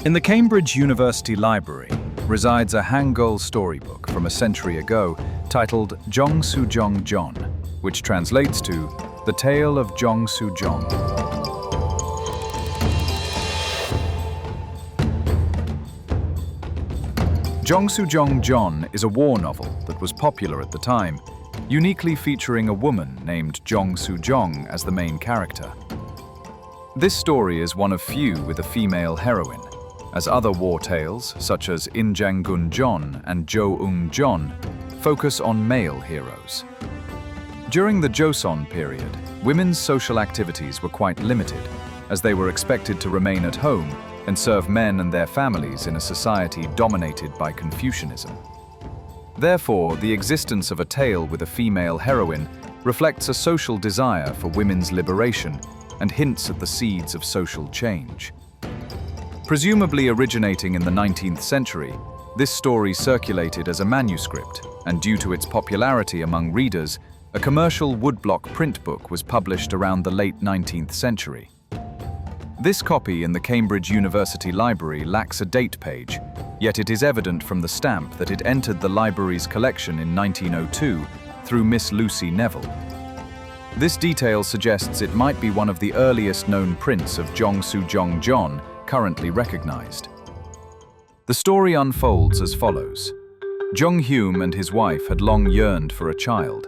In the Cambridge University Library resides a Hangul storybook from a century ago titled Jeong Sujeong, which translates to The Tale of Jeong Sujeong. Jeong Sujeong is a war novel that was popular at the time, uniquely featuring a woman named Jeong Sujeong as the main character. This story is one of few with a female heroine, as other war tales, such as In Jangun Jeon and Jo-eung Jeon, focus on male heroes. During the Joseon period, women's social activities were quite limited, as they were expected to remain at home and serve men and their families in a society dominated by Confucianism. Therefore, the existence of a tale with a female heroine reflects a social desire for women's liberation and hints at the seeds of social change. Presumably originating in the 19th century, this story circulated as a manuscript, and due to its popularity among readers, a commercial woodblock print book was published around the late 19th century. This copy in the Cambridge University Library lacks a date page, yet it is evident from the stamp that it entered the library's collection in 1902 through Miss Lucy Nevile. This detail suggests it might be one of the earliest known prints of Jeong Sujeong currently recognized. The story unfolds as follows. Jung Hyum and his wife had long yearned for a child.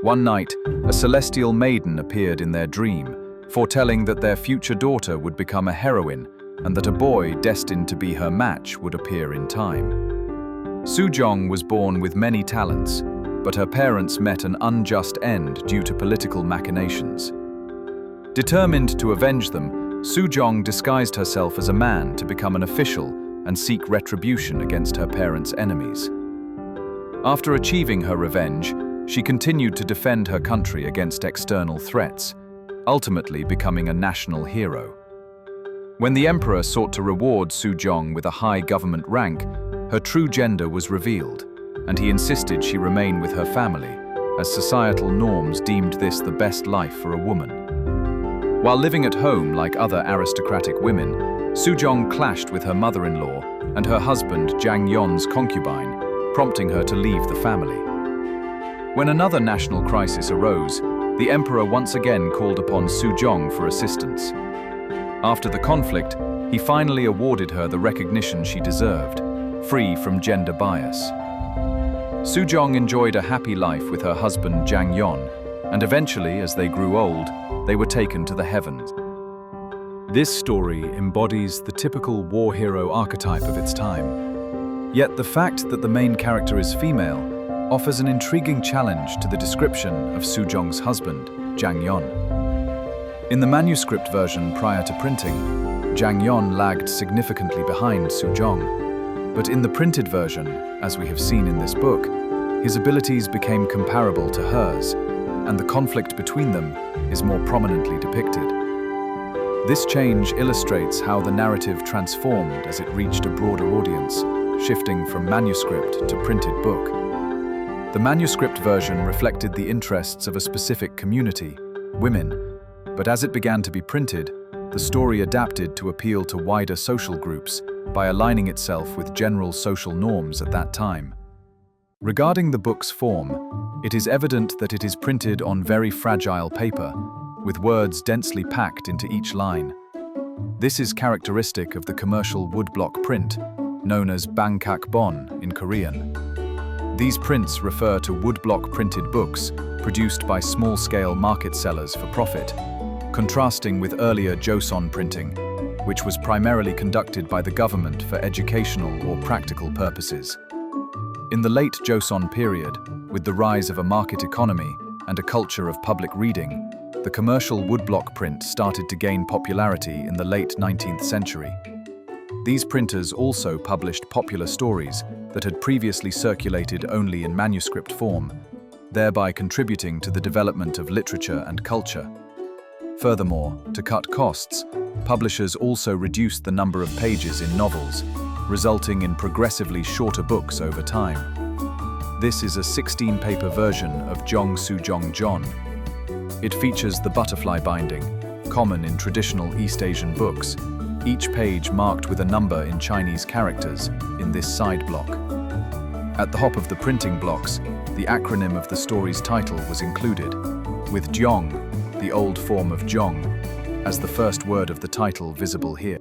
One night, a celestial maiden appeared in their dream, foretelling that their future daughter would become a heroine and that a boy destined to be her match would appear in time. Sujeong was born with many talents, but her parents met an unjust end due to political machinations. Determined to avenge them, Sujeong disguised herself as a man to become an official and seek retribution against her parents' enemies. After achieving her revenge, she continued to defend her country against external threats, ultimately becoming a national hero. When the emperor sought to reward Sujeong with a high government rank, her true gender was revealed, and he insisted she remain with her family, as societal norms deemed this the best life for a woman. While living at home like other aristocratic women, Sujeong clashed with her mother-in-law and her husband Jang Yeon's concubine, prompting her to leave the family. When another national crisis arose, the emperor once again called upon Sujeong for assistance. After the conflict, he finally awarded her the recognition she deserved, free from gender bias. Sujeong enjoyed a happy life with her husband Jang Yeon, and eventually, as they grew old, they were taken to the heavens. This story embodies the typical war hero archetype of its time. Yet the fact that the main character is female offers an intriguing challenge to the description of Sujeong's husband, Jang Yeon. In the manuscript version prior to printing, Jang Yeon lagged significantly behind Sujeong, but in the printed version, as we have seen in this book, his abilities became comparable to hers, and the conflict between them is more prominently depicted. This change illustrates how the narrative transformed as it reached a broader audience, shifting from manuscript to printed book. The manuscript version reflected the interests of a specific community, women, but as it began to be printed, the story adapted to appeal to wider social groups by aligning itself with general social norms at that time. Regarding the book's form, it is evident that it is printed on very fragile paper, with words densely packed into each line. This is characteristic of the commercial woodblock print, known as banggakbon in Korean. These prints refer to woodblock printed books produced by small-scale market sellers for profit, contrasting with earlier Joseon printing, which was primarily conducted by the government for educational or practical purposes. In the late Joseon period, with the rise of a market economy and a culture of public reading, the commercial woodblock print started to gain popularity in the late 19th century. These printers also published popular stories that had previously circulated only in manuscript form, thereby contributing to the development of literature and culture. Furthermore, to cut costs, publishers also reduced the number of pages in novels, resulting in progressively shorter books over time. This is a 16-paper version of Jeong Sujeong. It features the butterfly binding, common in traditional East Asian books, each page marked with a number in Chinese characters in this side block. At the top of the printing blocks, the acronym of the story's title was included, with Jeong, the old form of Jeong, as the first word of the title visible here.